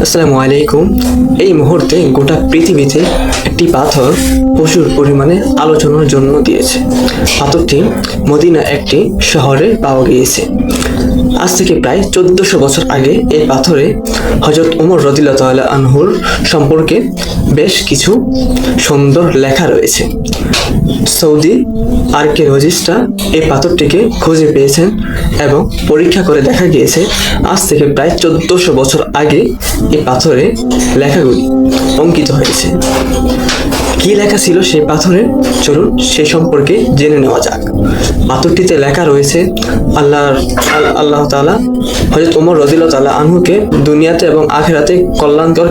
আসসালামু আলাইকুম। এই মুহূর্তে গোটা পৃথিবীতে একটি পাথর প্রচুর পরিমাণে আলোচনার জন্ম দিয়েছে। পাথরটি মদিনা একটি শহরে পাওয়া গিয়েছে। আজ থেকে প্রায় 1400 বছর আগে এই পাথরে হযরত ওমর রাদিয়াল্লাহু তাআলা আনহুর সম্পর্কে বেশ কিছু সুন্দর লেখা রয়েছে। সৌদি আর্কিওলজিস্টরা এই পাথরটিকে খুঁজে পেয়েছেন এবং পরীক্ষা করে দেখা গিয়েছে আজ থেকে প্রায় 1400 বছর আগে এই পাথরে লেখাগুলি অঙ্কিত হয়েছে। কি লেখা ছিল সেই পাথরে, চলুন সে সম্পর্কে জেনে নেওয়া যাক। পাথরটিতে লেখা রয়েছে আল্লাহ তাআলা হযরত ওমর রাদিয়াল্লাহু তাআলা আনহুকে দুনিয়াতে এবং আখিরাতে কল্যাণকর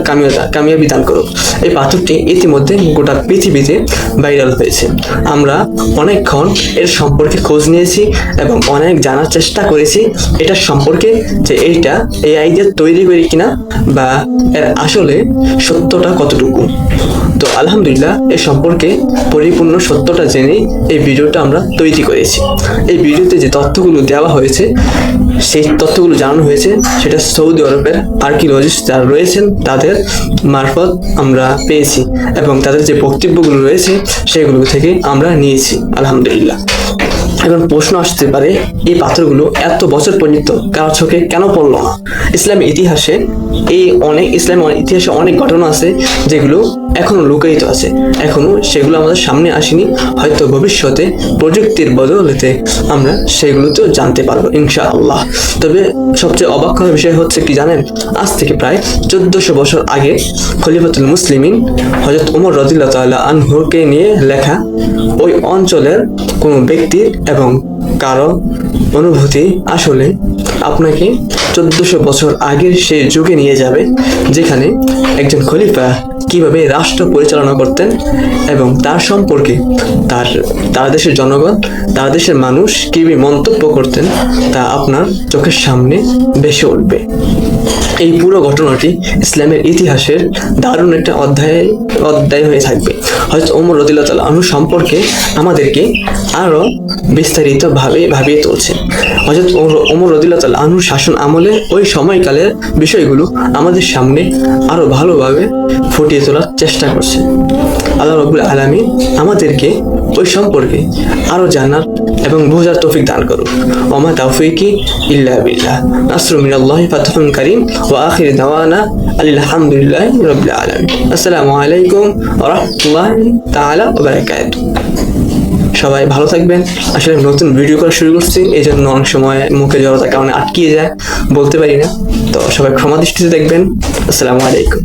কামিয়াবি দান করুক। এই পাথরটি ইতিমধ্যে গোটা পৃথিবীতে ভাইরাল হয়েছে। আমরা অনেকক্ষণ এর সম্পর্কে খোঁজ নিয়েছি এবং অনেক জানার চেষ্টা করেছি এটার সম্পর্কে, যে এইটা এআই দিয়ে তৈরি করি কিনা বা এর আসলে সত্যটা কতটুকু। তো আলহামদুলিল্লাহ এ সম্পর্কে পরিপূর্ণ সত্যটা জেনে এই ভিডিওটা আমরা তৈরি করেছি। এই ভিডিওতে যে তথ্যগুলো দেওয়া হয়েছে, সেই তথ্যগুলো জানানো হয়েছে সেটা সৌদি আরবের আর্কিওলজিস্ট যারা রয়েছেন তাদের মারফত আমরা পেয়েছি এবং তাদের যে বক্তব্যগুলো রয়েছে সেগুলো থেকে আমরা নিয়েছি আলহামদুলিল্লাহ। এখন প্রশ্ন আসতে পারে, এই পাথরগুলো এত বছর পর্যন্ত কারোর চোখে কেন পড়লো না? ইসলামের ইতিহাসে অনেক ঘটনা আছে যেগুলো এখনো লুকায়িত আছে, এখনো সেগুলো আমাদের সামনে আসেনি। হয়তো ভবিষ্যতে প্রযুক্তির বদলেতে আমরা সেগুলোতেও জানতে পারবো ইনশাআল্লাহ। তবে সবচেয়ে অবাক করার বিষয় হচ্ছে কি জানেন, আজ থেকে প্রায় 1400 বছর আগে খলিফাতুল মুসলিমিন হযরত ওমর রাদিয়াল্লাহু তাআলা আনহুকে নিয়ে লেখা ওই অঞ্চলের কোনো ব্যক্তির এবং কারো অনুভূতি আসলে আপনাকে 1400 বছর আগের সেই যুগে নিয়ে যাবে, যেখানে একজন খলিফা কিভাবে রাষ্ট্র পরিচালনা করতেন এবং তার সম্পর্কে তার দেশের জনগণ, তার দেশের মানুষ কিভাবে মন্তব্য করতেন তা আপনার চোখের সামনে ভেসে উঠবে। এই পুরো ঘটনাটি ইসলামের ইতিহাসের দারুণ একটা অধ্যায় হয়ে থাকবে। হয়তো ওমর রাদিয়াল্লাহু তাআলা আনহু সম্পর্কে আমাদেরকে আরো বিস্তারিত ভাবিয়ে তুলছে। হযরত ওমর রাদিয়াল্লাহু তাআলা আনহুর শাসন আমলে ওই সময়কালের বিষয়গুলো আমাদের সামনে আরো ভালোভাবে ফুটিয়ে তোলার চেষ্টা করছে। আল্লাহ রাব্বুল আলামিন আমাদেরকে ওই সম্পর্কে আরো জানার এবং বোঝার তৌফিক দান করুন। ওমা তাওফীকি ইল্লা বিল্লাহ। নাসরুম মিনাল্লাহি ফাতহুন কারীম ওয়া আখির দাওয়ানা আলহামদুলিল্লাহি রাব্বিল আলামিন। আসসালামু আলাইকুম ওয়া রাহমাতুল্লাহি তাআলা ওয়া বারাকাতুহু। সবাই ভালো থাকবেন। আসলে নতুন ভিডিও করা শুরু করছি, এই জন্য অনেক সময় মুখে জড়তার কারণে আটকিয়ে যায়, বলতে পারি না। তো সবাই ক্ষমা দৃষ্টিতে দেখবেন। আসসালামু আলাইকুম।